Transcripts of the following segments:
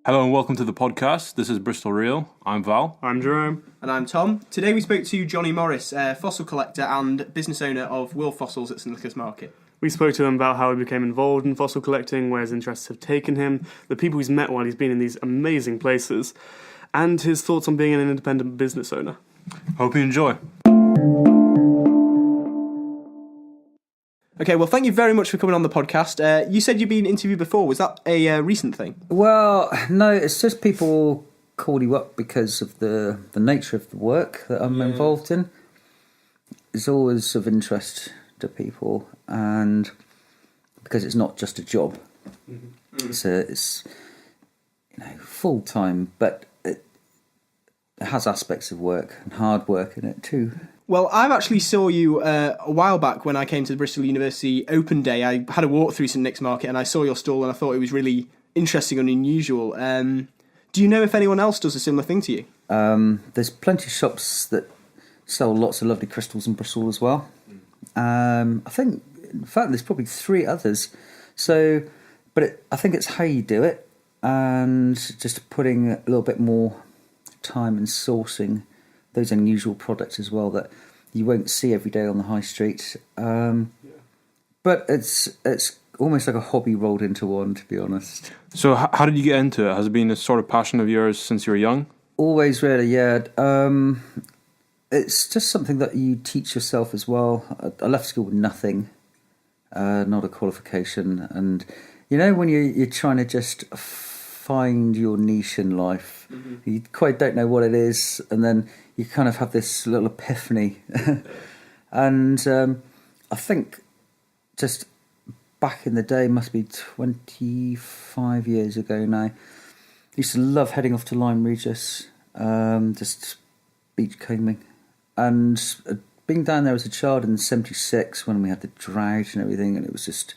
Hello and welcome to the podcast. This is Bristol Real. I'm Val. I'm Jerome. And I'm Tom. Today we spoke to Johnny Morris, fossil collector and business owner of World Fossils at St Nicholas Market. We spoke to him about how he became involved in fossil collecting, where his interests have taken him, the people he's met while he's been in these amazing places, and his thoughts on being an independent business owner. Hope you enjoy. Okay, well, thank you very much for coming on the podcast. You said you'd been interviewed before. Was that a recent thing? Well, no, it's just people call you up because of the nature of the work that I'm involved in. It's always of interest to people, and because it's not just a job. Mm-hmm. It's full time, but it has aspects of work and hard work in it too. Well, I actually saw you a while back when I came to the Bristol University Open Day. I had a walk through St Nick's Market and I saw your stall and I thought it was really interesting and unusual. Do you know if anyone else does a similar thing to you? There's plenty of shops that sell lots of lovely crystals in Bristol as well. I think, in fact, there's probably 3 others. So, but I think it's how you do it and just putting a little bit more time in sourcing those unusual products as well that you won't see every day on the high street. But it's almost like a hobby rolled into one, to be honest. So how did you get into it? Has it been a sort of passion of yours since you were young? Always, really, yeah. It's just something that you teach yourself as well. I left school with nothing, not a qualification. And, when you're trying to just find your niche in life, you quite don't know what it is, and then you kind of have this little epiphany. And I think just back in the day, must be 25 years ago now, I used to love heading off to Lyme Regis, just beach combing. And being down there as a child in '76 when we had the drought and everything, and it was just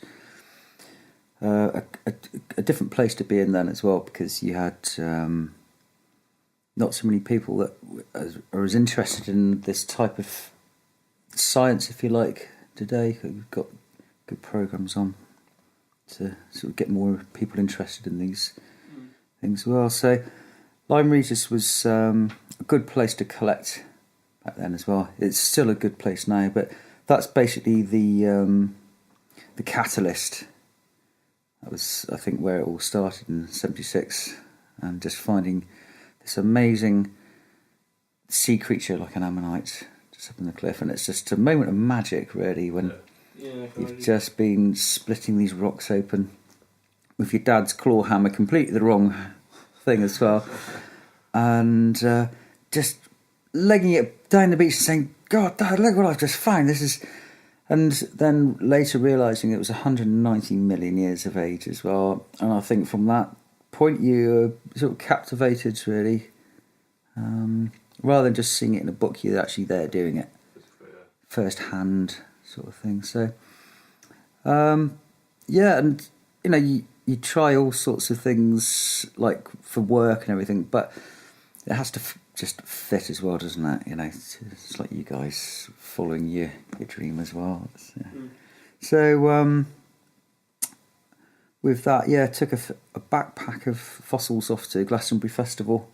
a different place to be in then as well, because you had not so many people that are as interested in this type of science, if you like, today. We've got good programmes on to sort of get more people interested in these things as well. So Lyme Regis was a good place to collect back then as well. It's still a good place now, but that's basically the catalyst. That was, I think, where it all started in '76, and just finding this amazing sea creature like an ammonite just up in the cliff, and it's just a moment of magic, really, when you've just been splitting these rocks open with your dad's claw hammer, completely the wrong thing as well, and just legging it down the beach and saying, "God, Dad, look what I've just found! This is..." And then later realising it was 190 million years of age as well. And I think from that point you're sort of captivated, really. Rather than just seeing it in a book, you're actually there doing it. First hand sort of thing. So, and, you try all sorts of things, like for work and everything, but it has to just fit as well, doesn't it? It's like you guys following your dream as well. So with that, took a backpack of fossils off to Glastonbury Festival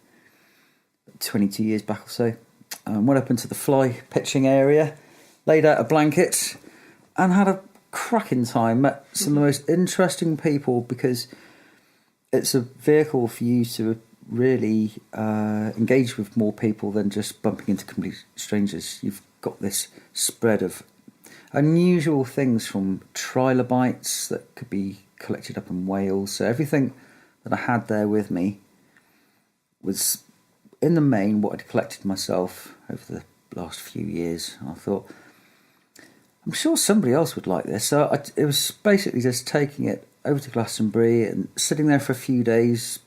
22 years back or so. Went up into the fly pitching area, laid out a blanket, and had a cracking time. Met some of the most interesting people, because it's a vehicle for you to really engage with more people than just bumping into complete strangers. You've got this spread of unusual things, from trilobites that could be collected up in Wales. So everything that I had there with me was, in the main, what I'd collected myself over the last few years. I thought, I'm sure somebody else would like this. So it was basically just taking it over to Glastonbury and sitting there for a few days,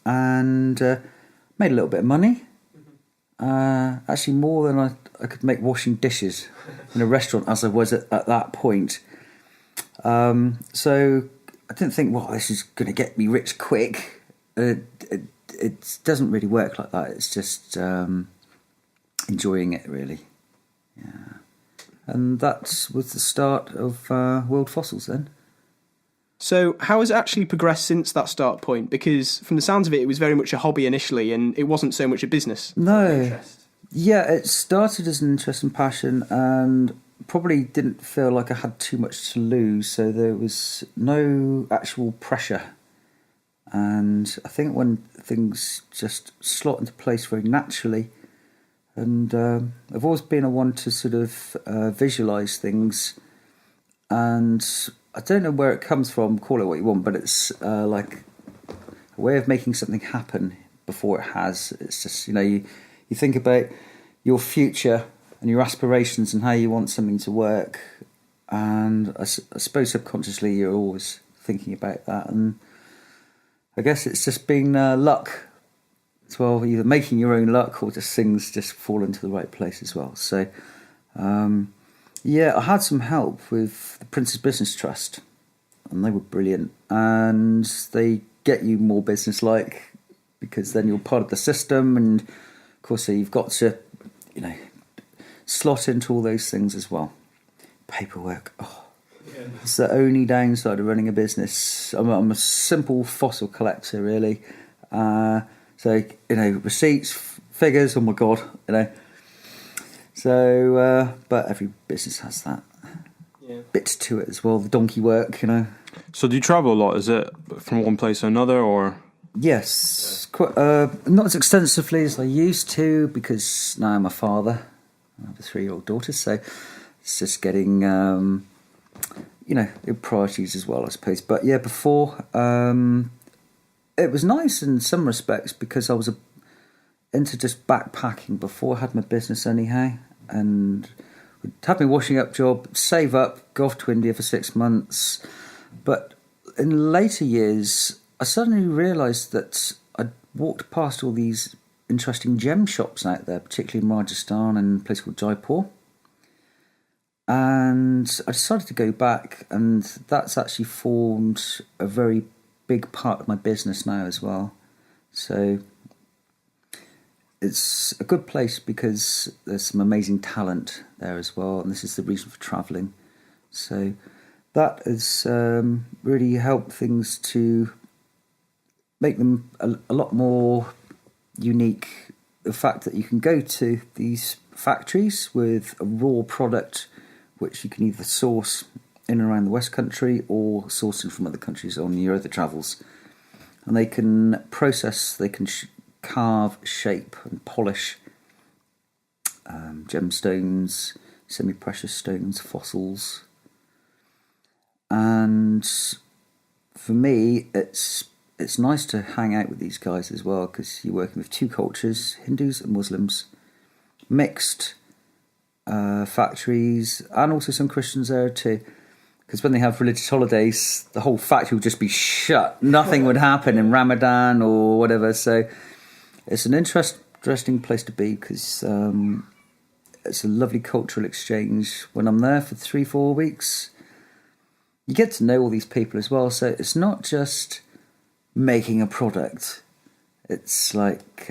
and made a little bit of money. Actually more than I could make washing dishes in a restaurant as I was at that point. So I didn't think, well, this is going to get me rich quick. It doesn't really work like that. It's just enjoying it, really. Yeah. And that was the start of World Fossils then. So how has it actually progressed since that start point? Because from the sounds of it, it was very much a hobby initially, and it wasn't so much a business. No. Yeah, it started as an interest and passion, and probably didn't feel like I had too much to lose, so there was no actual pressure. And I think when things just slot into place very naturally, and I've always been a one to sort of visualise things, and I don't know where it comes from, call it what you want, but it's like a way of making something happen before it has. It's just, you think about your future and your aspirations and how you want something to work, and I suppose subconsciously you're always thinking about that, and I guess it's just been luck as well, either making your own luck or just things just fall into the right place as well. So I had some help with the Prince's Business Trust, and they were brilliant, and they get you more business-like because then you're part of the system, and of course so you've got to slot into all those things as well. Paperwork, it's the only downside of running a business. I'm a simple fossil collector, really. So receipts, figures, oh my god, So, but every business has that bit to it as well. The donkey work, So do you travel a lot? Is it from one place to another, or? Yes, quite, not as extensively as I used to, because now I'm a father. I have a 3-year-old daughter, so it's just getting, priorities as well, I suppose. But yeah, before, it was nice in some respects because I was into just backpacking before I had my business anyhow, and would have my washing up job, save up, go off to India for 6 months. But in later years, I suddenly realised that I'd walked past all these interesting gem shops out there, particularly in Rajasthan and a place called Jaipur. And I decided to go back, and that's actually formed a very big part of my business now as well. So it's a good place because there's some amazing talent there as well, and this is the reason for travelling. So that has really helped things to make them a lot more unique. The fact that you can go to these factories with a raw product which you can either source in and around the West Country or sourcing from other countries on your other travels, and they can process, they can carve, shape and polish gemstones, semi-precious stones, fossils. And for me, it's nice to hang out with these guys as well, because you're working with two cultures, Hindus and Muslims, mixed factories, and also some Christians there too. Because when they have religious holidays, the whole factory would just be shut. Nothing would happen in Ramadan or whatever. So it's an interesting place to be, because it's a lovely cultural exchange. When I'm there for 3-4 weeks, you get to know all these people as well. So it's not just making a product. It's like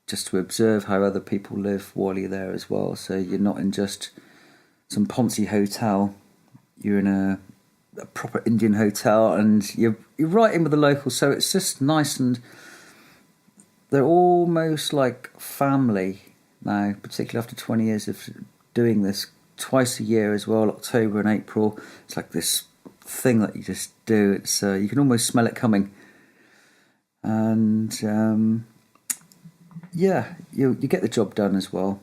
just to observe how other people live while you're there as well. So you're not in just some Ponzi hotel. You're in a proper Indian hotel, and you're right in with the locals. So it's just nice, and they're almost like family now, particularly after 20 years of doing this twice a year as well, October and April. It's like this thing that you just do. It's you can almost smell it coming, and you get the job done as well.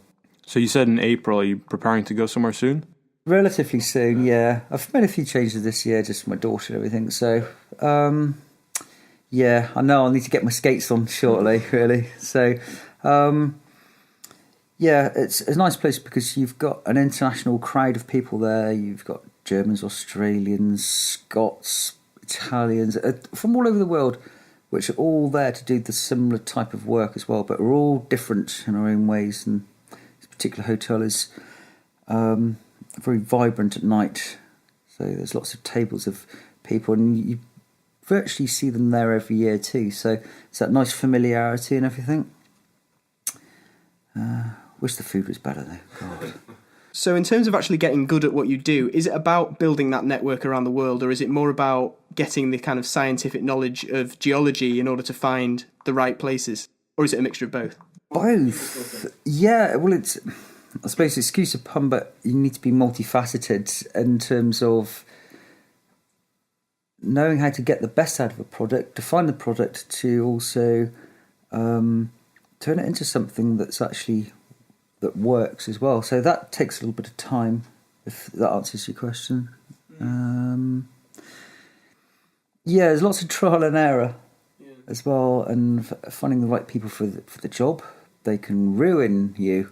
So you said in April, are you preparing to go somewhere soon? Relatively soon, yeah. I've made a few changes this year, just for my daughter and everything. So, yeah, I know I'll need to get my skates on shortly, really. So, yeah, it's a nice place because you've got an international crowd of people there. You've got Germans, Australians, Scots, Italians, from all over the world, which are all there to do the similar type of work as well, but we're all different in our own ways. And this particular hotel is very vibrant at night, so there's lots of tables of people, and you virtually see them there every year too. So it's that nice familiarity and everything. Wish the food was better though. God. So in terms of actually getting good at what you do, is it about building that network around the world, or is it more about getting the kind of scientific knowledge of geology in order to find the right places? Or is it a mixture of both? Both. Yeah, well, it's, I suppose, excuse a pun, but you need to be multifaceted in terms of knowing how to get the best out of a product, define the product, to also turn it into something that's actually that works as well. So that takes a little bit of time, if that answers your question. Yeah, there's lots of trial and error as well, and finding the right people for the job. They can ruin you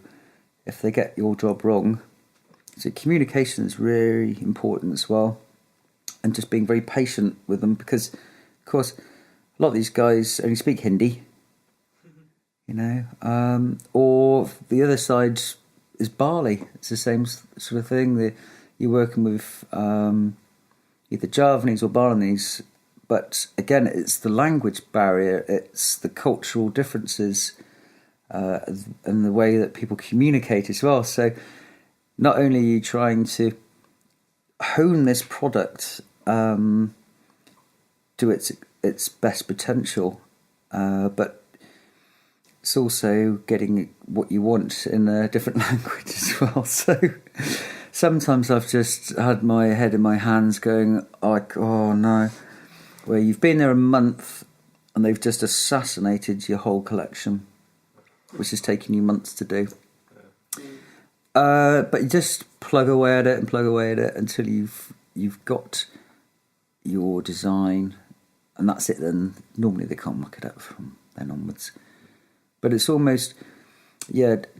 if they get your job wrong. So communication is really important as well, and just being very patient with them, because, of course, a lot of these guys only speak Hindi. Or the other side is Bali. It's the same sort of thing. You're working with either Javanese or Balinese, but again, it's the language barrier, it's the cultural differences, and the way that people communicate as well. So not only are you trying to hone this product to its best potential, but it's also getting what you want in a different language as well. So sometimes I've just had my head in my hands going, like, oh no, where you've been there a month and they've just assassinated your whole collection, which has taken you months to do. But you just plug away at it until you've got your design, and that's it. Then normally they can't muck it up from then onwards. But it's almost,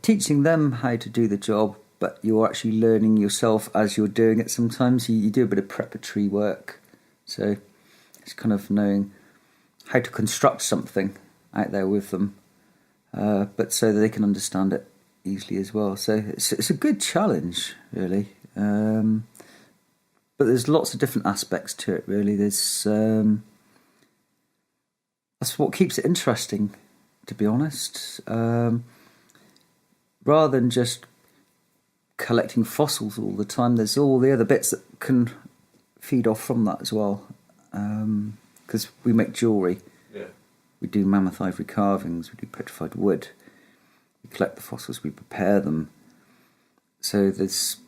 teaching them how to do the job, but you're actually learning yourself as you're doing it. Sometimes you do a bit of preparatory work. So it's kind of knowing how to construct something out there with them, but so that they can understand it easily as well. So it's a good challenge, really. But there's lots of different aspects to it, really. That's what keeps it interesting, to be honest, rather than just collecting fossils all the time. There's all the other bits that can feed off from that as well, because we make jewellery, we do mammoth ivory carvings, we do petrified wood, we collect the fossils, we prepare them. So there's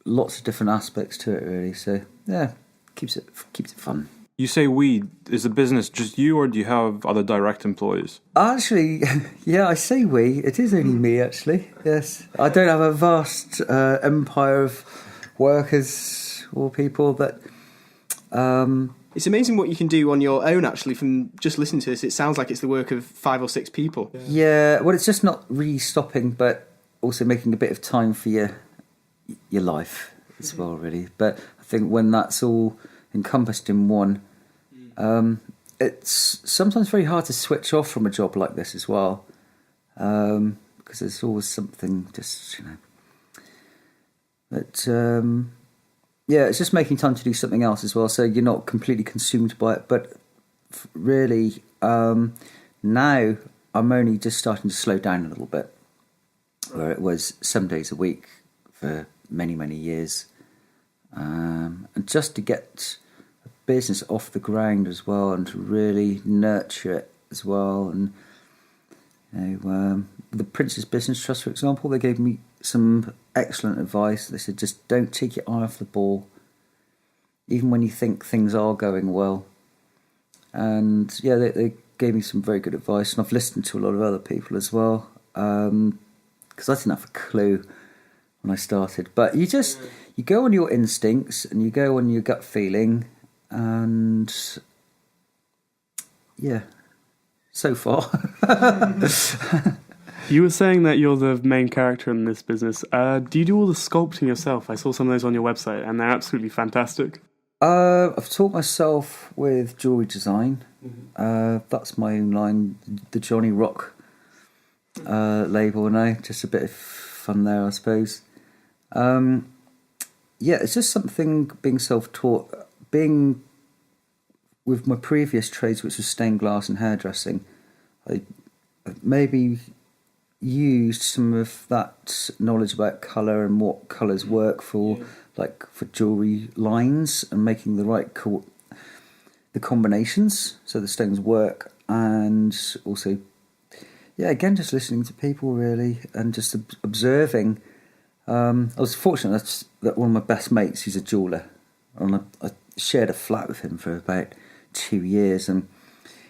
lots of different aspects to it, really. So yeah, keeps it fun. You say we. Is the business just you, or do you have other direct employees? Actually, yeah, I say we. It is only me, actually. Yes. I don't have a vast empire of workers or people, but... It's amazing what you can do on your own, actually, from just listening to this. It sounds like it's the work of 5 or 6 people. Yeah, well, it's just not really stopping, but also making a bit of time for your life as well, really. But I think when that's all encompassed in one, it's sometimes very hard to switch off from a job like this as well, because there's always something just, but it's just making time to do something else as well, so you're not completely consumed by it. But really, now I'm only just starting to slow down a little bit, where it was 7 days a week for many, many years, and just to get business off the ground as well, and to really nurture it as well. And the Prince's Business Trust, for example, they gave me some excellent advice. They said, just don't take your eye off the ball, even when you think things are going well. And they gave me some very good advice, and I've listened to a lot of other people as well, because I didn't have a clue when I started. But you go on your instincts and you go on your gut feeling. And so far. You were saying that you're the main character in this business. Do you do all the sculpting yourself? I saw some of those on your website, and they're absolutely fantastic. I've taught myself with jewellery design. That's my own line, the Johnny Rock label now. Just a bit of fun there, I suppose. It's just something being self-taught. Being with my previous trades, which was stained glass and hairdressing, I maybe used some of that knowledge about colour and what colours work for, like for jewellery lines, and making the right the combinations so the stones work, and also, yeah, again, just listening to people really, and just observing. I was fortunate that one of my best mates, he's a jeweller, and I shared a flat with him for about 2 years, and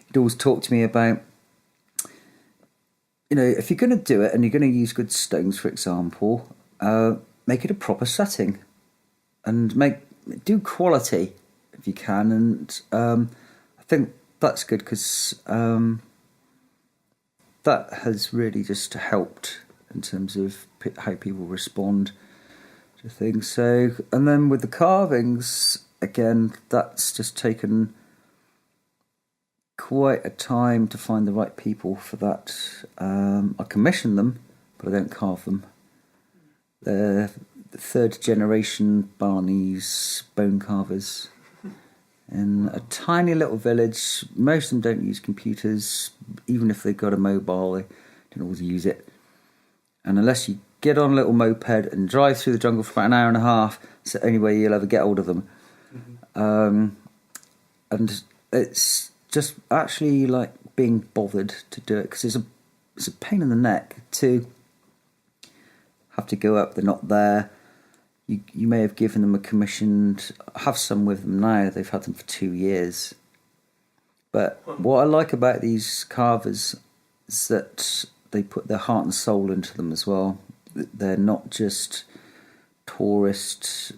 he'd always talk to me about, if you're going to do it and you're going to use good stones, for example, make it a proper setting, and do quality if you can. And I think that's good, because that has really just helped in terms of how people respond to things. So, and then with the carvings, again, that's just taken quite a time to find the right people for that. I commission them, but I don't carve them. They're the third generation Barney's bone carvers in a tiny little village. Most of them don't use computers. Even if they've got a mobile, they don't always use it. And unless you get on a little moped and drive through the jungle for about an hour and a half, it's the only way you'll ever get hold of them. And it's just actually like being bothered to do it, because it's a pain in the neck to have to go up. They're not there. You may have given them a commission. I have some with them now. They've had them for 2 years. But what I like about these carvers is that they put their heart and soul into them as well. They're not just tourist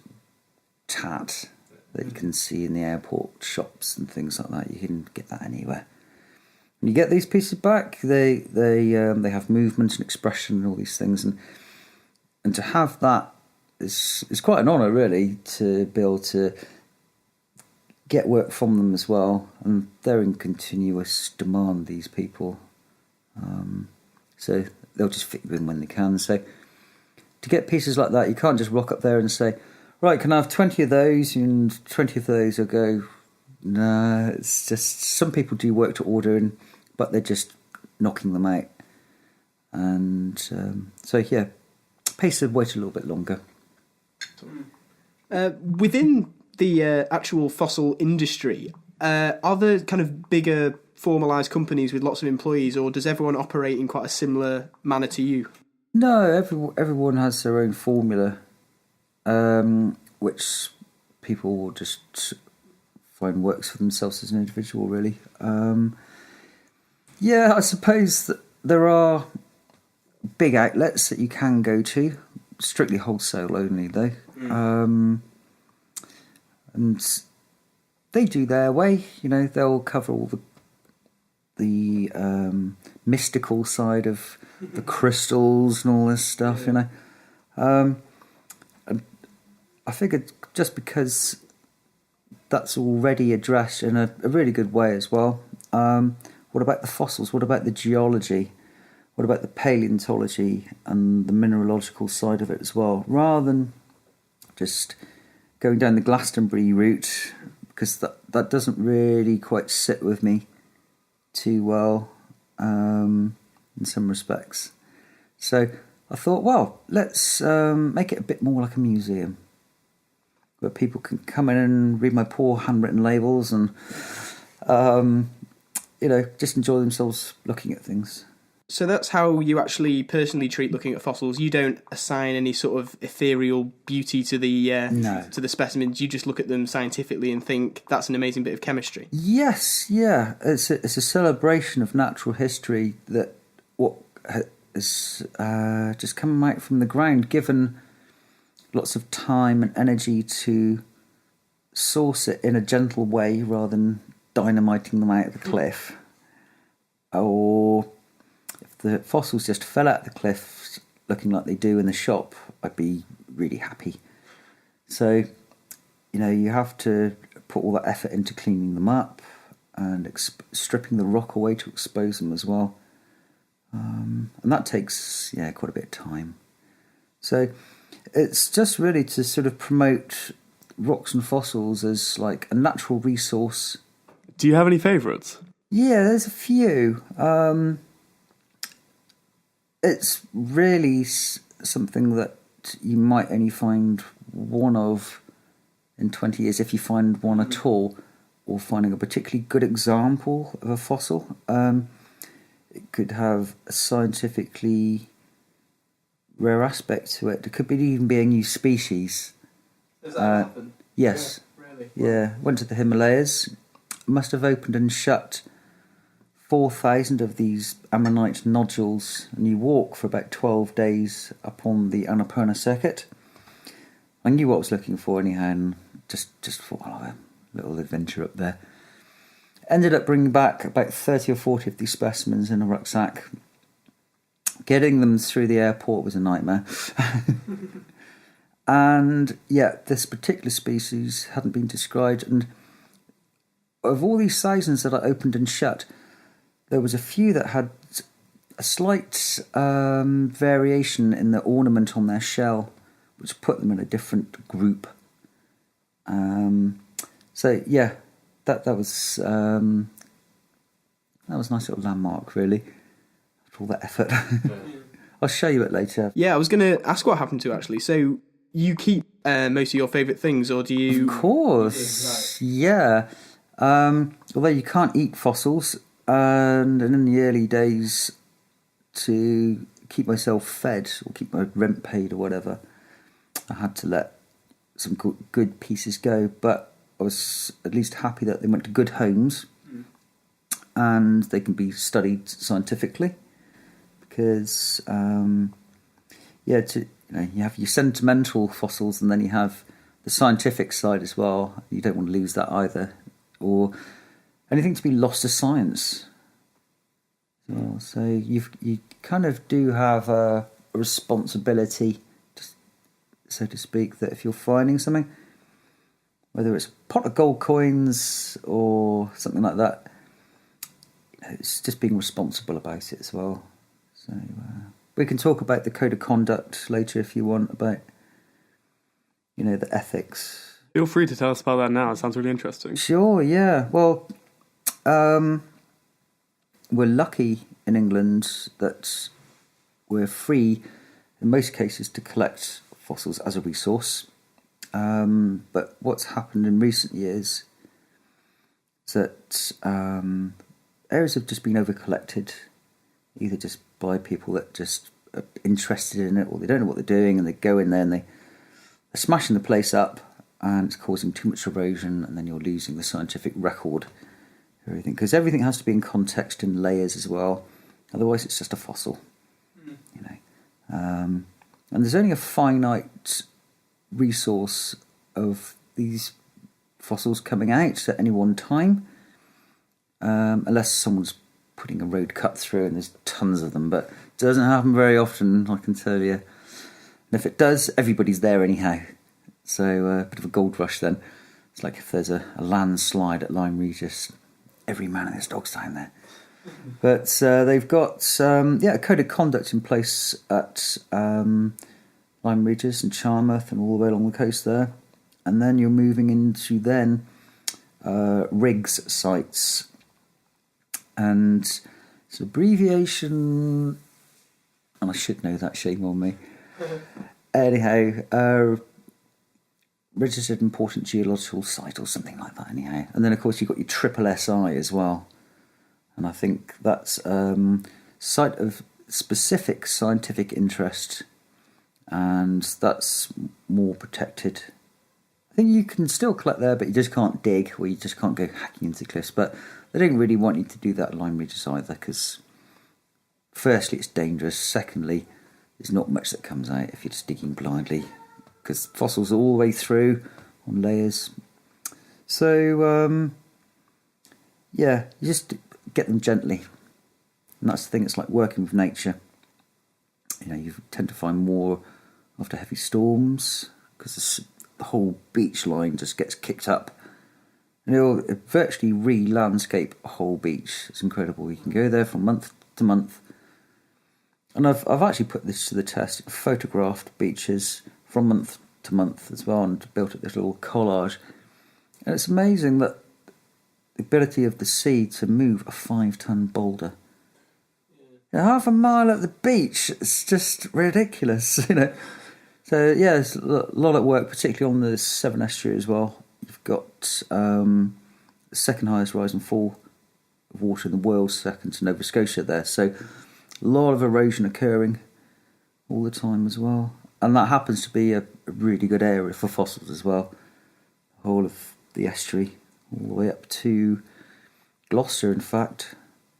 tat that you can see in the airport shops and things like that. You can get that anywhere. When you get these pieces back, they have movement and expression and all these things, and to have that is quite an honour, really, to be able to get work from them as well. And they're in continuous demand, these people. So they'll just fit you in when they can. So to get pieces like that, you can't just rock up there and say, right, can I have 20 of those? And 20 of those will go, no, it's just, some people do work to order, but they're just knocking them out. And so, yeah, pace of wait a little bit longer. Within the actual fossil industry, are there kind of bigger formalised companies with lots of employees, or does everyone operate in quite a similar manner to you? No, everyone has their own formula, which people will just find works for themselves as an individual, really. Yeah, I suppose that there are big outlets that you can go to, strictly wholesale only, though. And they do their way, they'll cover all the mystical side of the crystals and all this stuff, And I figured just because that's already addressed in a really good way as well. What about the fossils? What about the geology? What about the paleontology and the mineralogical side of it as well? Rather than just going down the Glastonbury route, because that doesn't really quite sit with me too well in some respects. So I thought, well, let's make it a bit more like a museum, where people can come in and read my poor handwritten labels and, just enjoy themselves looking at things. So that's how you actually personally treat looking at fossils. You don't assign any sort of ethereal beauty to the specimens. You just look at them scientifically and think that's an amazing bit of chemistry. Yes, yeah. It's a celebration of natural history that what has just come out from the ground, given lots of time and energy to source it in a gentle way rather than dynamiting them out of the cliff. Or if the fossils just fell out of the cliff looking like they do in the shop, I'd be really happy. So, you have to put all that effort into cleaning them up and stripping the rock away to expose them as well. And that takes, quite a bit of time. So it's just really to sort of promote rocks and fossils as like a natural resource. Do you have any favourites? Yeah, there's a few. it's really something that you might only find one of in 20 years, if you find one at all, or finding a particularly good example of a fossil. It could have a scientifically rare aspect to it. It could be even be a new species. Does that happen? Yes. Yeah, really? Yeah. Went to the Himalayas. Must have opened and shut 4,000 of these ammonite nodules, and you walk for about 12 days up on the Annapurna circuit. I knew what I was looking for anyhow, and just thought, I'll have a little adventure up there. Ended up bringing back about 30 or 40 of these specimens in a rucksack. Getting them through the airport was a nightmare. And yeah, this particular species hadn't been described, and of all these thousands that I opened and shut, there was a few that had a slight variation in the ornament on their shell, which put them in a different group. So yeah, that was a nice little landmark, really, after all that effort. I'll show you it later. Yeah, I was going to ask what happened to it, actually. So you keep most of your favourite things, or do you... Of course, yeah. Although you can't eat fossils, and in the early days, to keep myself fed or keep my rent paid or whatever, I had to let some good pieces go. But I was at least happy that they went to good homes and they can be studied scientifically, because you have your sentimental fossils and then you have the scientific side as well. You don't want to lose that either, or anything to be lost to science. Well, so you kind of do have a responsibility, so to speak, that if you're finding something, whether it's a pot of gold coins or something like that, it's just being responsible about it as well. So we can talk about the code of conduct later if you want, about the ethics. Feel free to tell us about that now. It sounds really interesting. Sure, yeah. Well, we're lucky in England that we're free in most cases to collect fossils as a resource. But what's happened in recent years is that areas have just been over-collected, either just by people that just are interested in it, or they don't know what they're doing, and they go in there and they're smashing the place up, and it's causing too much erosion, and then you're losing the scientific record. Everything, because everything has to be in context, in layers as well. Otherwise, it's just a fossil, And there's only a finite resource of these fossils coming out at any one time, unless someone's putting a road cut through and there's tons of them. But it doesn't happen very often, I can tell you. And if it does, everybody's there anyhow. So a bit of a gold rush then. It's like if there's a landslide at Lyme Regis, every man and his dog's down there. But they've got a code of conduct in place at Lyme Regis and Charmouth and all the way along the coast there. And then you're moving into RIGS sites. And it's an abbreviation, and I should know that, shame on me. Anyhow, Registered Important Geological Site or something like that anyhow. And then of course you've got your triple SI as well. And I think that's site of specific scientific interest, and that's more protected. I think you can still collect there, but you just can't dig, or you just can't go hacking into the cliffs. But they don't really want you to do that at Lyme Regis either, because firstly it's dangerous, secondly there's not much that comes out if you're just digging blindly, because fossils are all the way through on layers. So you just get them gently, and that's the thing. It's like working with nature. You tend to find more after heavy storms, because the whole beach line just gets kicked up, and it'll virtually re-landscape a whole beach. It's incredible. You can go there from month to month, and I've actually put this to the test. Photographed beaches from month to month as well, and built up this little collage. And it's amazing that the ability of the sea to move a 5-ton boulder. half a mile at the beach. It's just ridiculous, you know. So yeah, there's a lot of work, particularly on the Severn Estuary as well. You've got the second highest rise and fall of water in the world, second to Nova Scotia there. So a lot of erosion occurring all the time as well. And that happens to be a really good area for fossils as well. The whole of the estuary, all the way up to Gloucester, in fact,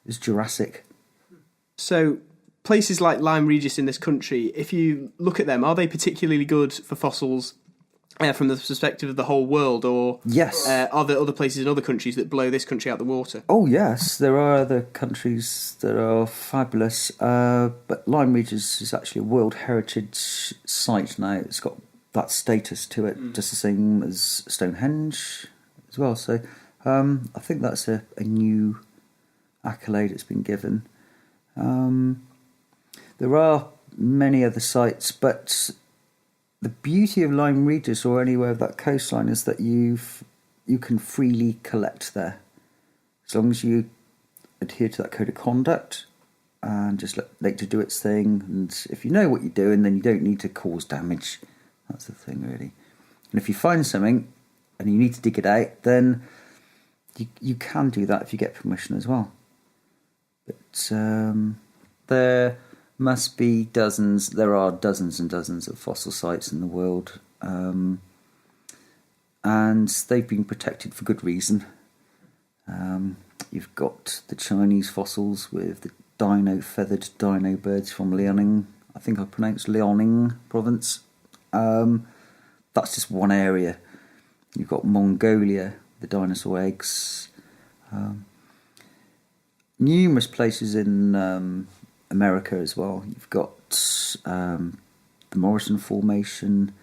is Jurassic. So places like Lyme Regis in this country, if you look at them, are they particularly good for fossils from the perspective of the whole world, or Yes. are there other places in other countries that blow this country out the water? Oh yes, there are other countries that are fabulous, but Lyme Regis is actually a World Heritage Site now. It's got that status to it, just the same as Stonehenge as well. So I think that's a new accolade it's been given. There are many other sites, but the beauty of Lyme Regis or anywhere of that coastline is that you can freely collect there, as long as you adhere to that code of conduct and just let nature do its thing. And if you know what you're doing, then you don't need to cause damage. That's the thing, really. And if you find something and you need to dig it out, then you can do that if you get permission as well. But there must be dozens. There are dozens and dozens of fossil sites in the world, and they've been protected for good reason. You've got the Chinese fossils with the feathered dino birds from Liaoning. I think I pronounced Liaoning province. That's just one area. You've got Mongolia, the dinosaur eggs. Numerous places in America as well. You've got the Morrison Formation.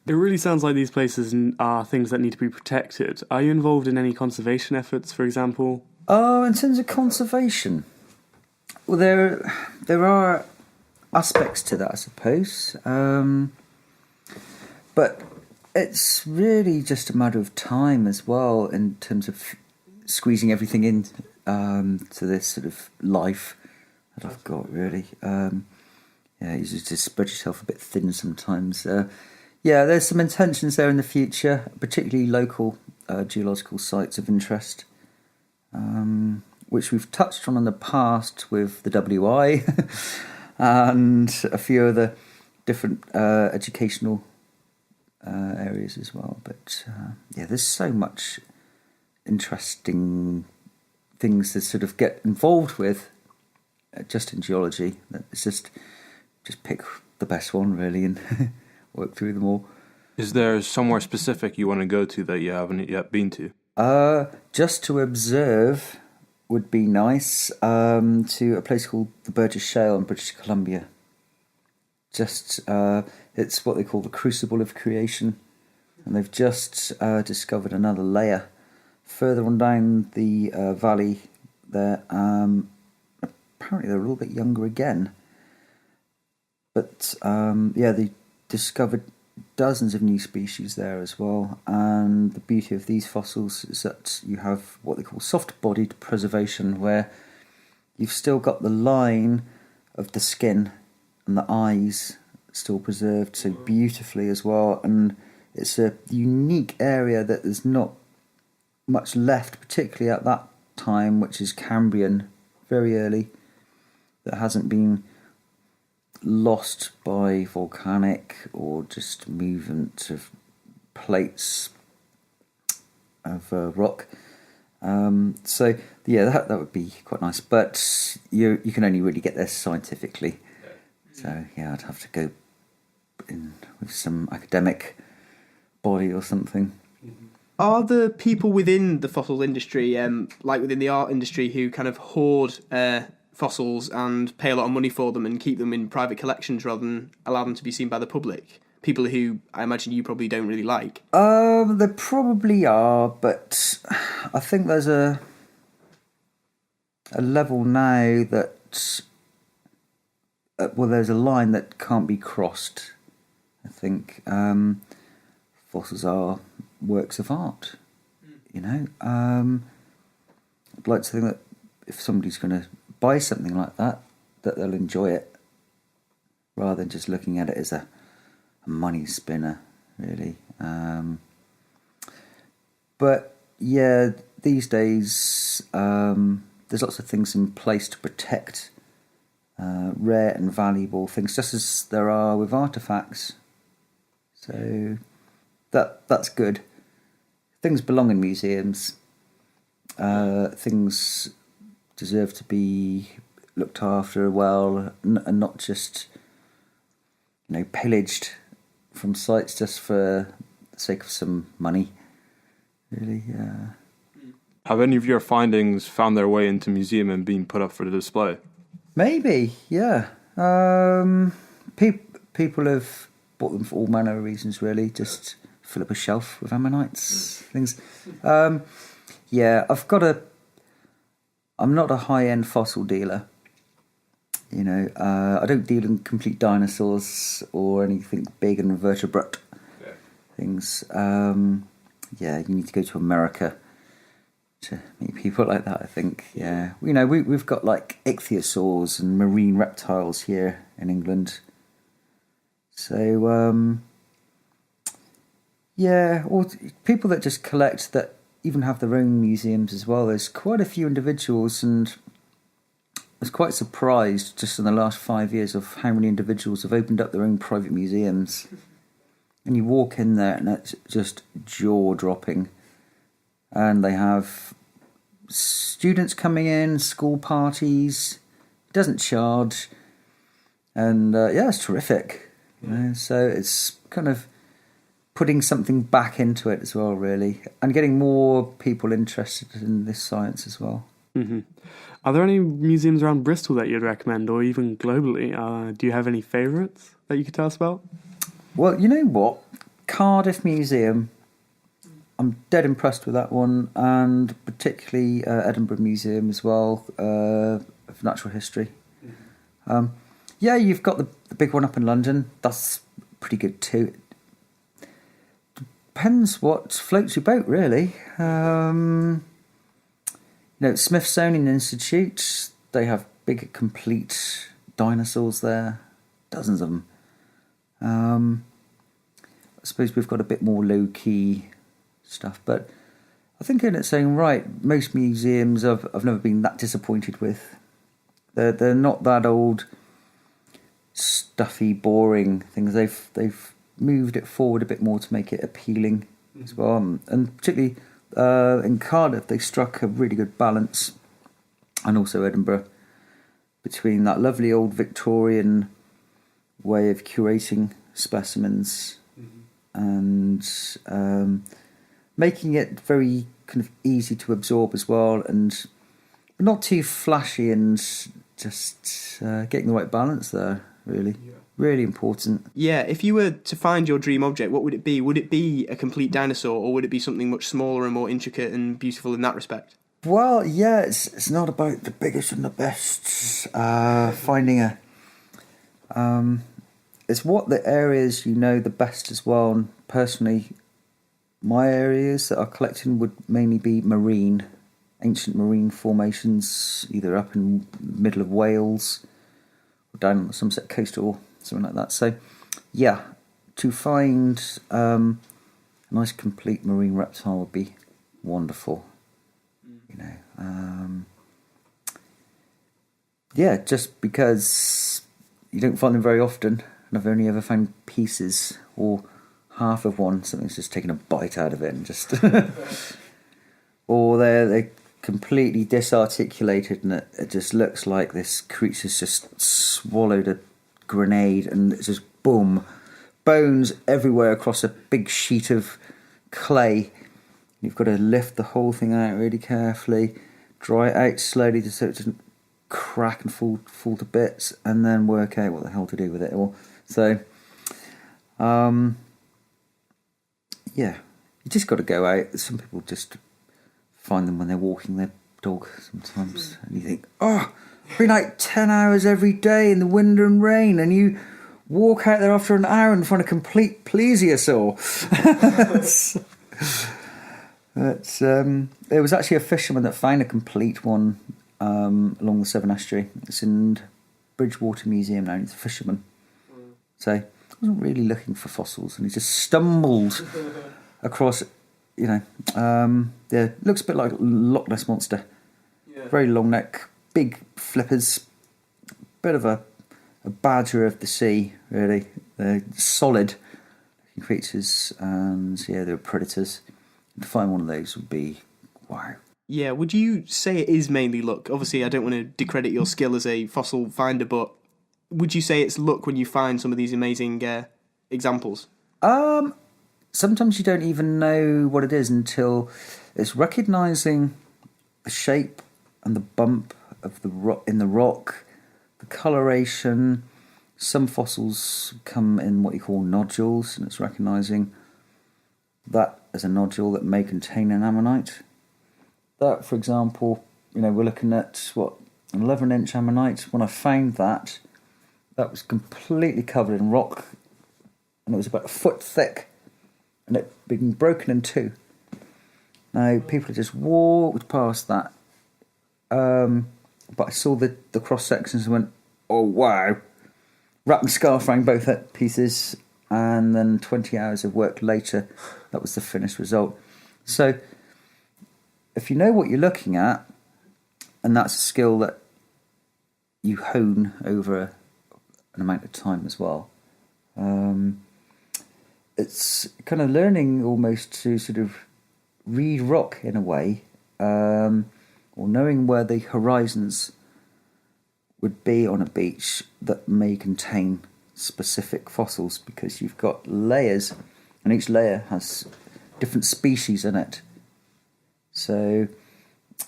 It really sounds like these places are things that need to be protected. Are you involved in any conservation efforts, for example? Oh, in terms of conservation, well, there are aspects to that, I suppose. But it's really just a matter of time as well, in terms of squeezing everything in to this sort of life that I've got, really. You just spread yourself a bit thin sometimes. There's some intentions there in the future, particularly local geological sites of interest, which we've touched on in the past with the WI and a few other different educational areas as well. But there's so much interesting things to sort of get involved with just in geology that it's just pick the best one, really, and work through them all. Is there somewhere specific you want to go to that you haven't yet been to? Just to observe would be nice. To a place called the Burgess Shale in British Columbia. It's what they call the crucible of creation, and they've just discovered another layer further on down the valley there. Apparently they're a little bit younger again, but they discovered dozens of new species there as well. And the beauty of these fossils is that you have what they call soft-bodied preservation, where you've still got the line of the skin and the eyes still preserved so beautifully as well. And it's a unique area that there's not much left, particularly at that time, which is Cambrian, very early, that hasn't been lost by volcanic or just movement of plates of rock. That would be quite nice, but you can only really get there scientifically. So I'd have to go in with some academic body or something. Are there people within the fossil industry, like within the art industry, who kind of hoard fossils and pay a lot of money for them and keep them in private collections rather than allow them to be seen by the public? People who I imagine you probably don't really like. There probably are, but I think there's a level now that there's a line that can't be crossed. I think fossils are works of art. I'd like to think that if somebody's going to buy something like that, that they'll enjoy it, rather than just looking at it as a money spinner, really. But yeah, these days there's lots of things in place to protect rare and valuable things, just as there are with artefacts. So that's good. Things belong in museums. Things deserve to be looked after well, and not just, pillaged from sites just for the sake of some money. Really, yeah. Have any of your findings found their way into museum and been put up for the display? Maybe, yeah. People have bought them for all manner of reasons, really. Just fill up a shelf with ammonites, things. Yeah, I'm not a high-end fossil dealer. I don't deal in complete dinosaurs or anything big and vertebrate things. Yeah, you need to go to America to meet people like that, I think. Yeah, we've got like ichthyosaurs and marine reptiles here in England. So yeah, or people that just collect, that even have their own museums as well. There's quite a few individuals, and I was quite surprised just in the last 5 years of how many individuals have opened up their own private museums. And you walk in there and it's just jaw-dropping. And they have students coming in, school parties. It doesn't charge. And yeah, it's terrific. So it's kind of putting something back into it as well, really. And getting more people interested in this science as well. Mm-hmm. Are there any museums around Bristol that you'd recommend, or even globally? Do you have any favourites that you could tell us about? Well, you know what? Cardiff Museum, I'm dead impressed with that one, and particularly Edinburgh Museum as well, of natural history. Yeah, you've got the big one up in London. That's pretty good too. Depends what floats your boat, really. Smithsonian Institute, they have big, complete dinosaurs there. Dozens of them. I suppose we've got a bit more low-key stuff, but I think in its own right, most museums I've never been that disappointed with. They're not that old, stuffy, boring things. They've moved it forward a bit more to make it appealing as well. And particularly in Cardiff, they struck a really good balance, and also Edinburgh, between that lovely old Victorian way of curating specimens and making it very kind of easy to absorb as well, and not too flashy, and just getting the right balance there, really. Really important. Yeah, if you were to find your dream object, what would it be? Would it be a complete dinosaur, or would it be something much smaller and more intricate and beautiful in that respect? Well, yeah, it's not about the biggest and the best. Finding a... it's what the areas you know the best as well. And personally, my areas that are collecting would mainly be marine, ancient marine formations, either up in the middle of Wales or down on the Somerset coast or something like that. So, yeah, to find a nice complete marine reptile would be wonderful. Yeah, just because you don't find them very often, and I've only ever found pieces or half of one. Something's just taken a bite out of it and just, or they're completely disarticulated, and it just looks like this creature's just swallowed a grenade, and it's just boom, bones everywhere across a big sheet of clay. You've got to lift the whole thing out really carefully, dry it out slowly just so it doesn't crack and fall to bits, and then work out what the hell to do with it all. So, yeah, you just got to go out. Some people just find them when they're walking their dog sometimes, and you think, oh, I've been out 10 hours every day in the wind and rain, and you walk out there after an hour and find a complete plesiosaur. But there was actually a fisherman that found a complete one along the Severn Estuary. It's in Bridgewater Museum now. He's a fisherman. So I wasn't really looking for fossils, and he just stumbled across, looks a bit like Loch Ness Monster. Yeah. Very long neck, big flippers, bit of a badger of the sea, really. They're solid creatures, and yeah, they're predators. To find one of those would be wow. Yeah, would you say it is mainly luck? Obviously, I don't want to discredit your skill as a fossil finder, but would you say it's luck when you find some of these amazing examples? Sometimes you don't even know what it is until it's recognising the shape and the bump of the in the rock, the coloration. Some fossils come in what you call nodules, and it's recognising that as a nodule that may contain an ammonite. That, for example, we're looking at, an 11-inch ammonite. When I found that was completely covered in rock, and it was about a foot thick, and it had been broken in two. Now, people had just walked past that, but I saw the cross-sections and went, oh, wow. Wrapped my scarf around both pieces, and then 20 hours of work later, that was the finished result. So, if you know what you're looking at, and that's a skill that you hone over an amount of time as well, it's kind of learning almost to sort of read rock in a way, or knowing where the horizons would be on a beach that may contain specific fossils, because you've got layers, and each layer has different species in it. So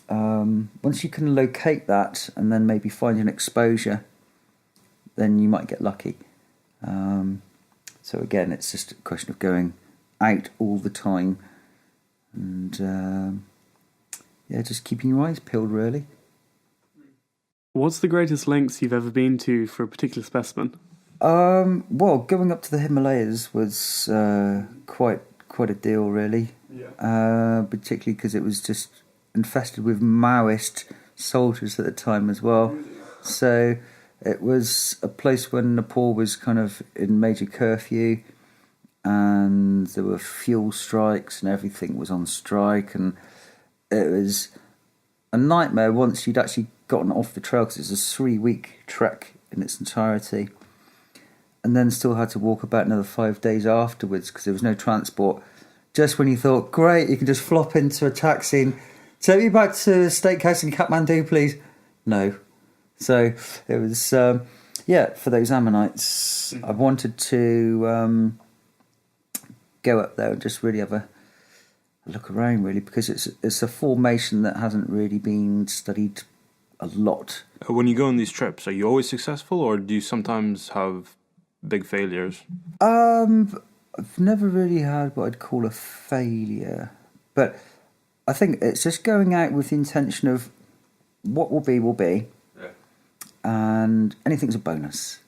once you can locate that and then maybe find an exposure, then you might get lucky. So again, it's just a question of going out all the time and just keeping your eyes peeled, really. What's the greatest lengths you've ever been to for a particular specimen? Well, going up to the Himalayas was quite a deal, really. Yeah. Particularly because it was just infested with Maoist soldiers at the time as well. So it was a place when Nepal was kind of in major curfew, and there were fuel strikes and everything was on strike, and it was a nightmare once you'd actually gotten off the trail, because it was a 3-week trek in its entirety, and then still had to walk about another 5 days afterwards because there was no transport. Just when you thought, great, you can just flop into a taxi and take me back to the steakhouse in Kathmandu, please. No. So it was, for those ammonites, I wanted to go up there and just really have a look around, really, because it's a formation that hasn't really been studied a lot. When you go on these trips, are you always successful, or do you sometimes have big failures? I've never really had what I'd call a failure, but I think it's just going out with the intention of what will be, and anything's a bonus,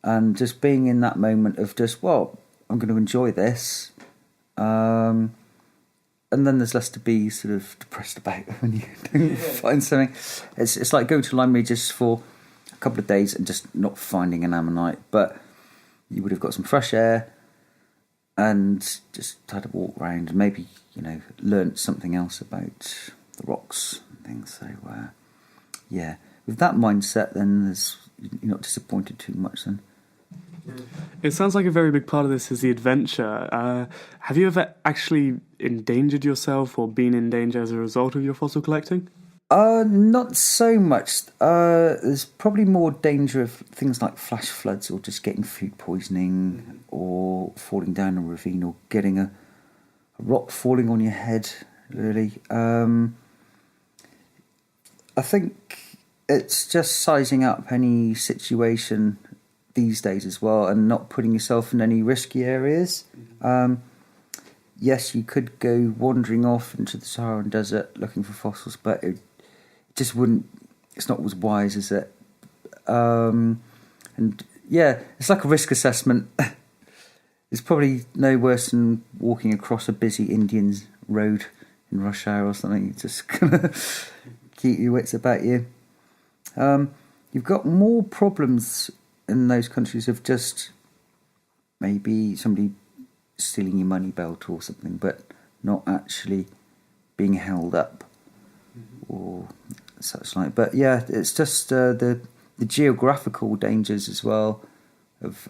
and just being in that moment of just, I'm going to enjoy this, and then there's less to be sort of depressed about when you don't find something. It's like going to Lyme Regis for a couple of days and just not finding an ammonite, but you would have got some fresh air and just had a walk around and maybe, learnt something else about the rocks and things. So, with that mindset, then you're not disappointed too much then. It sounds like a very big part of this is the adventure. Have you ever actually endangered yourself or been in danger as a result of your fossil collecting? Not so much. There's probably more danger of things like flash floods or just getting food poisoning or falling down a ravine or getting a rock falling on your head, really. I think it's just sizing up any situation these days as well and not putting yourself in any risky areas. Yes, you could go wandering off into the Saharan desert looking for fossils, but it just wouldn't, it's not as wise as it. It's like a risk assessment. It's probably no worse than walking across a busy Indian road in rush hour or something. You just kind of keep your wits about you. you've got more problems in those countries of just maybe somebody stealing your money belt or something, but not actually being held up or such like. But yeah, it's just the geographical dangers as well of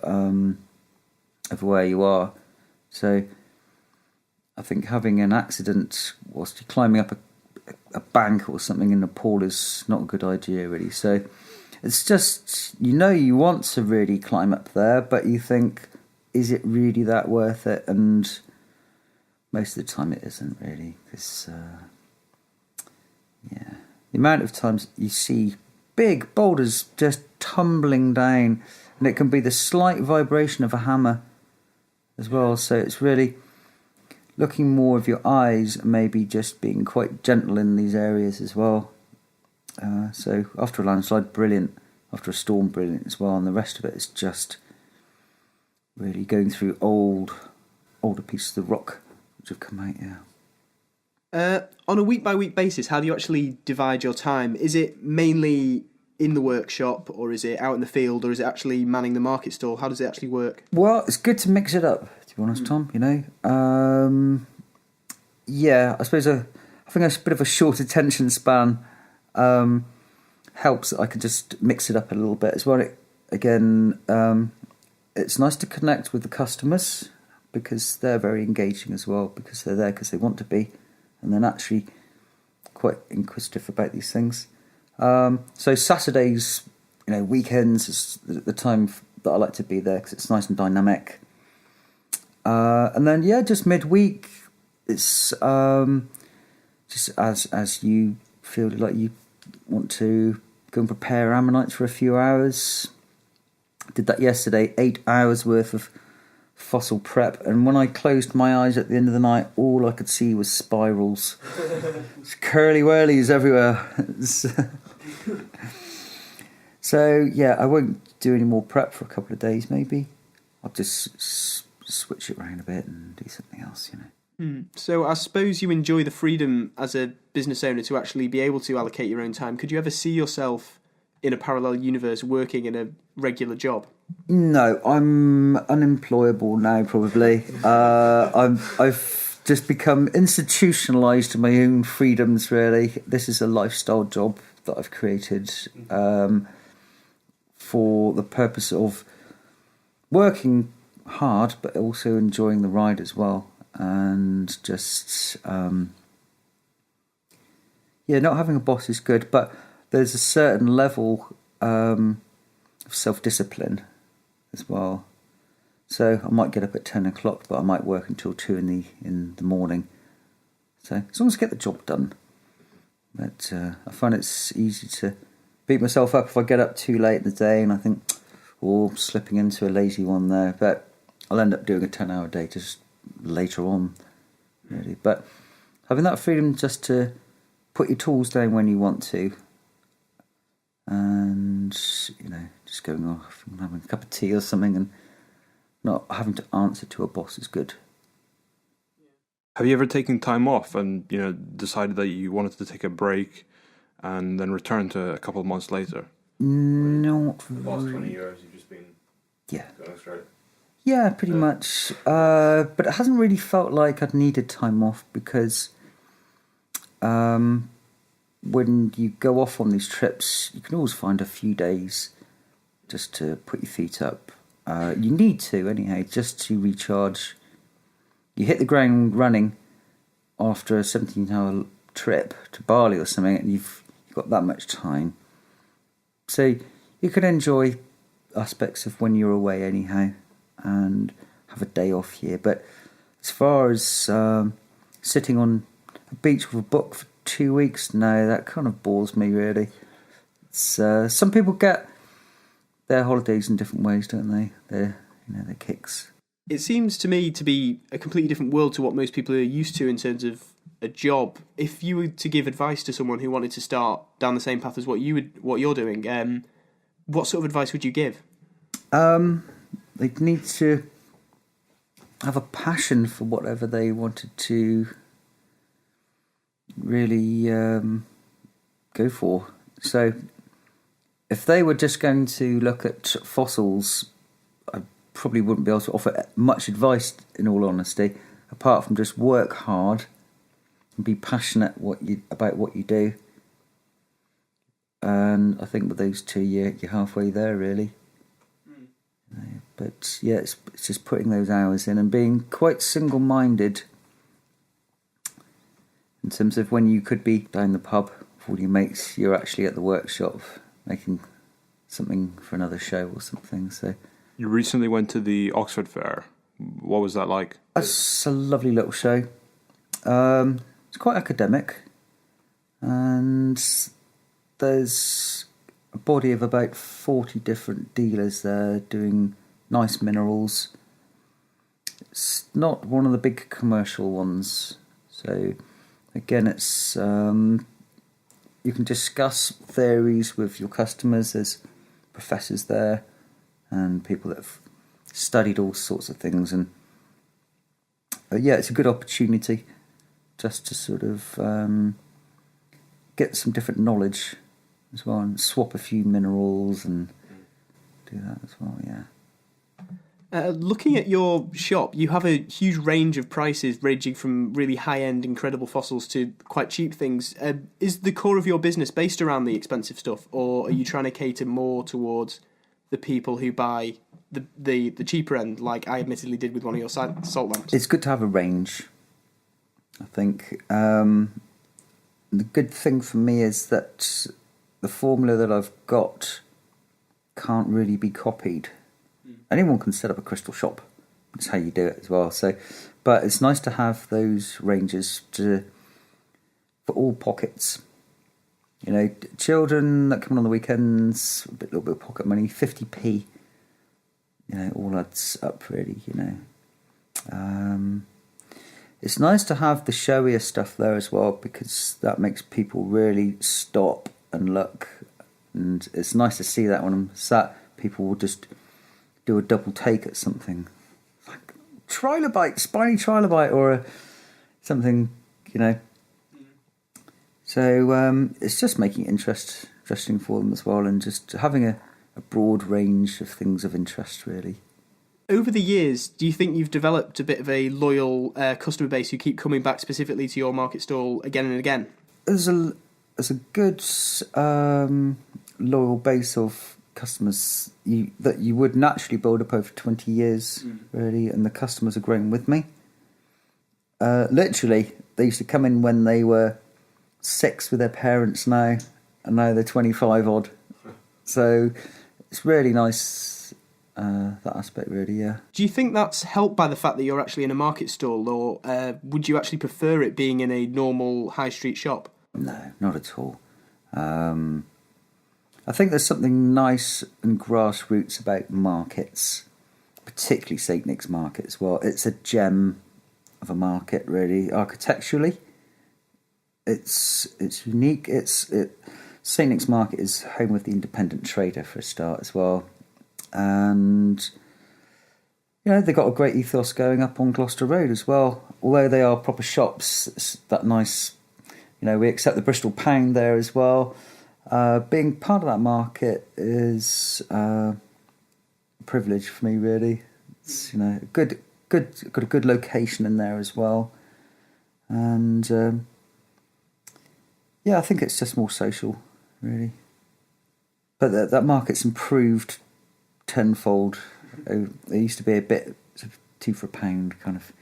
where you are. So I think having an accident whilst you're climbing up a bank or something in Nepal is not a good idea, really. So it's just, you want to really climb up there, but you think, is it really that worth it? And most of the time it isn't, really, because the amount of times you see big boulders just tumbling down, and it can be the slight vibration of a hammer as well. So it's really looking more of your eyes and maybe just being quite gentle in these areas as well. So after a landslide, brilliant. After a storm, brilliant as well. And the rest of it is just really going through older pieces of rock which have come out, On a week-by-week basis, how do you actually divide your time? Is it mainly in the workshop, or is it out in the field, or is it actually manning the market stall? How does it actually work? Well, it's good to mix it up, to be honest, Tom, I suppose I think a bit of a short attention span helps that I can just mix it up a little bit as well. It's nice to connect with the customers because they're very engaging as well, because they're there because they want to be, and they're naturally quite inquisitive about these things. So Saturdays, weekends is the time that I like to be there because it's nice and dynamic. And then just midweek, it's just as you feel like you want to go and prepare ammonites for a few hours. Did that yesterday, 8 hours worth of fossil prep, and when I closed my eyes at the end of the night, all I could see was spirals. Curly whirlies everywhere. So I won't do any more prep for a couple of days. Maybe I'll just switch it around a bit and do something else. So I suppose you enjoy the freedom as a business owner to actually be able to allocate your own time. Could you ever see yourself in a parallel universe working in a regular job? No, I'm unemployable now, probably. I've just become institutionalised in my own freedoms, really. This is a lifestyle job that I've created for the purpose of working hard, but also enjoying the ride as well. And just, not having a boss is good, but there's a certain level of self-discipline as well. So I might get up at 10 o'clock, but I might work until 2 in the morning. So as long as I get the job done. But I find it's easy to beat myself up if I get up too late in the day and I think, I'm slipping into a lazy one there. But I'll end up doing a 10-hour day just later on, really. But having that freedom just to put your tools down when you want to, and just going off and having a cup of tea or something and not having to answer to a boss is good. Have you ever taken time off and decided that you wanted to take a break and then return to a couple of months later? Not The past 20 years you've just been going straight? Yeah, pretty much. But it hasn't really felt like I'd needed time off because when you go off on these trips, you can always find a few days just to put your feet up. You need to, anyhow, just to recharge. You hit the ground running after a 17-hour trip to Bali or something, and you've got that much time. So you can enjoy aspects of when you're away anyhow and have a day off here. But as far as sitting on a beach with a book for 2 weeks, no, that kind of bores me, really. It's, some people get their holidays in different ways, don't they? Their kicks. It seems to me to be a completely different world to what most people are used to in terms of a job. If you were to give advice to someone who wanted to start down the same path as what you're doing, what sort of advice would you give? They'd need to have a passion for whatever they wanted to really go for. So if they were just going to look at fossils, I probably wouldn't be able to offer much advice, in all honesty, apart from just work hard and be passionate about what you do. And I think with those two, you're halfway there, really. But yeah, it's just putting those hours in and being quite single-minded in terms of when you could be down the pub with all your mates, you're actually at the workshop making something for another show or something. So You recently went to the Oxford Fair. What was that like? that's a lovely little show. It's quite academic, and there's a body of about 40 different dealers there doing nice minerals. It's not one of the big commercial ones, so again, it's you can discuss theories with your customers. There's professors there and people that have studied all sorts of things, and yeah, it's a good opportunity just to sort of get some different knowledge as well, and swap a few minerals and do that as well. Yeah. Looking at your shop, you have a huge range of prices ranging from really high-end, incredible fossils to quite cheap things. Is the core of your business based around the expensive stuff, or are you trying to cater more towards the people who buy the cheaper end, like I admittedly did with one of your salt lamps? It's good to have a range, I think. The good thing for me is that the formula that I've got can't really be copied. Anyone can set up a crystal shop. That's how you do it as well. So, but it's nice to have those ranges for all pockets. You know, children that come in on the weekends, a little bit of pocket money, 50p. You know, all adds up really. You know, it's nice to have the showier stuff there as well, because that makes people really stop and look. And it's nice to see that when I'm sat, people will just do a double take at something like trilobite, spiny trilobite, or something, you know. So it's just making it interesting for them as well, and just having a broad range of things of interest, really. Over the years, do you think you've developed a bit of a loyal customer base who keep coming back specifically to your market stall again and again? There's a good loyal base of customers that you would naturally build up over 20 years, really, and the customers are growing with me. Literally, they used to come in when they were 6 with their parents now, and now they're 25 odd. So it's really nice, that aspect, really, yeah. Do you think that's helped by the fact that you're actually in a market stall, or would you actually prefer it being in a normal high street shop? No, not at all. I think there's something nice and grassroots about markets, particularly St Nick's Market as well. It's a gem of a market, really. Architecturally, it's unique. St Nick's Market is home of the independent trader for a start as well, and you know they've got a great ethos going up on Gloucester Road as well. Although they are proper shops, it's that nice. You know, we accept the Bristol pound there as well. Being part of that market is a privilege for me, really. It's, you know, got a good location in there as well, and yeah, I think it's just more social, really. But that market's improved tenfold. It used to be a bit sort of 2 for £1, kind of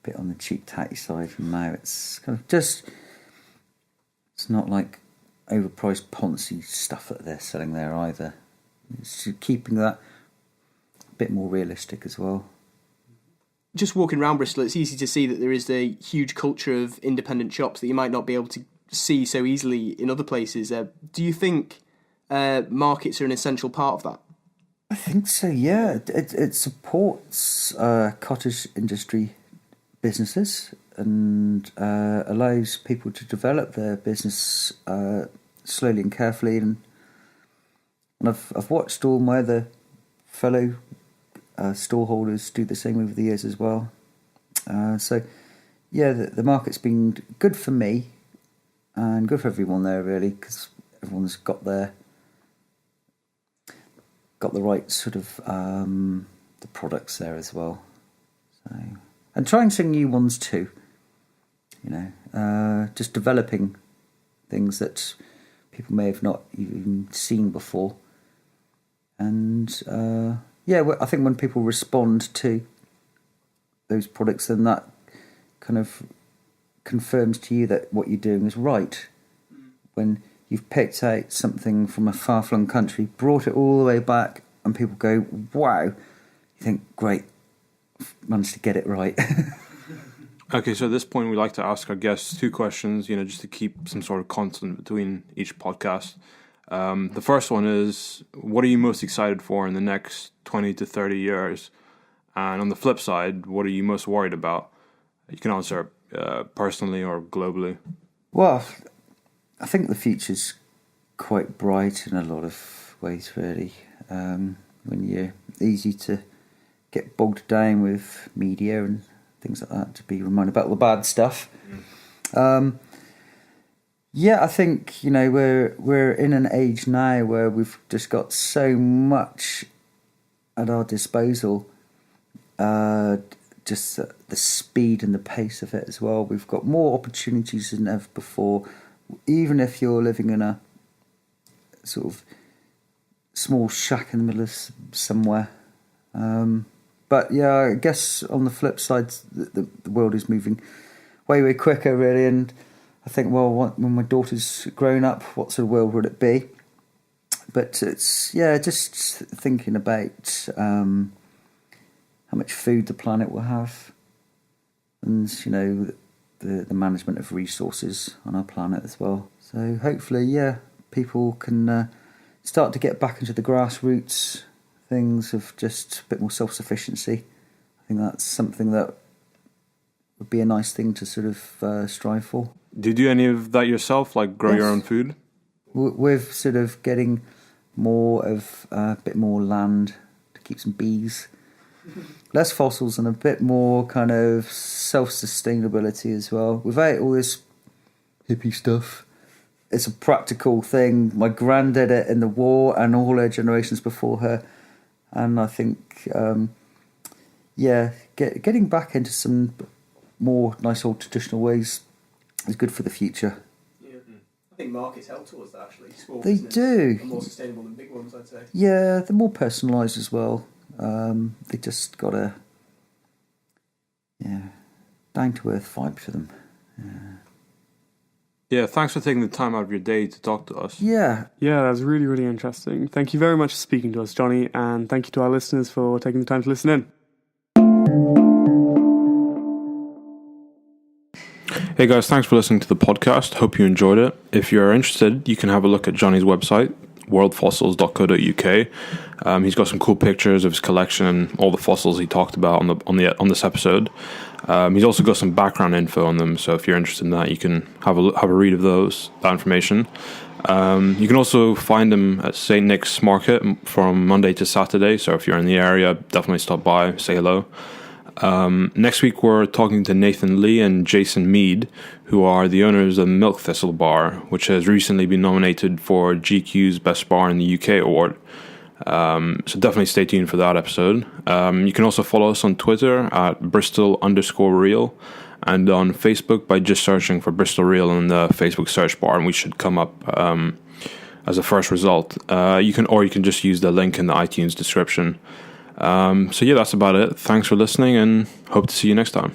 bit on the cheap tatty side, and now it's kind of just. It's not like overpriced Ponzi stuff that they're selling there either. It's keeping that a bit more realistic as well. Just walking around Bristol, it's easy to see that there is a huge culture of independent shops that you might not be able to see so easily in other places. Do you think markets are an essential part of that? I think so, yeah. It supports cottage industry businesses and allows people to develop their business slowly and carefully. And I've watched all my other fellow storeholders do the same over the years as well. So, yeah, the market's been good for me and good for everyone there, really, because everyone's got their got the right sort of the products there as well. So, and trying some new ones too. Just developing things that people may have not even seen before. And I think when people respond to those products, then that kind of confirms to you that what you're doing is right. When you've picked out something from a far-flung country, brought it all the way back, and people go, wow, you think, great, managed to get it right. Okay, so at this point, we like to ask our guests 2 questions, just to keep some sort of constant between each podcast. The first one is, what are you most excited for in the next 20 to 30 years? And on the flip side, what are you most worried about? You can answer personally or globally. Well, I think the future's quite bright in a lot of ways, really. When you're easy to get bogged down with media and things like that, to be reminded about the bad stuff. I think we're in an age now where we've just got so much at our disposal. Just the speed and the pace of it as well. We've got more opportunities than ever before, even if you're living in a sort of small shack in the middle of somewhere. But I guess on the flip side, the world is moving way, way quicker, really. And I think, when my daughter's grown up, what sort of world would it be? But it's, just thinking about how much food the planet will have, and the management of resources on our planet as well. So hopefully, people can start to get back into the grassroots things of just a bit more self-sufficiency. I think that's something that would be a nice thing to sort of strive for. Do you do any of that yourself, like grow your own food? With sort of getting more of a bit more land to keep some bees, less fossils, and a bit more kind of self-sustainability as well, without all this hippie stuff. It's a practical thing. My gran did it in the war, and all her generations before her. And I think, getting back into some more nice old traditional ways is good for the future. Yeah. I think markets help towards that, actually. Small They do. are more sustainable than big ones, I'd say. Yeah, they're more personalised as well. They just got a down-to-earth vibe to them. Yeah, thanks for taking the time out of your day to talk to us. Yeah, Yeah, that's really, really interesting. Thank you very much for speaking to us, Johnny, and thank you to our listeners for taking the time to listen in. Hey guys, thanks for listening to the podcast. Hope you enjoyed it. If you're interested, you can have a look at Johnny's website, worldfossils.co.uk. He's got some cool pictures of his collection and all the fossils he talked about on this episode. He's also got some background info on them, so if you're interested in that, you can have a read of that information. You can also find him at St. Nick's Market from Monday to Saturday, so if you're in the area, definitely stop by, say hello. Next week we're talking to Nathan Lee and Jason Mead, who are the owners of Milk Thistle Bar, which has recently been nominated for GQ's Best Bar in the UK award. So definitely stay tuned for that episode. You can also follow us on Twitter at Bristol_real, and on Facebook by just searching for Bristol Real in the Facebook search bar, and we should come up as a first result. You can just use the link in the iTunes description. So that's about it. Thanks for listening, and hope to see you next time.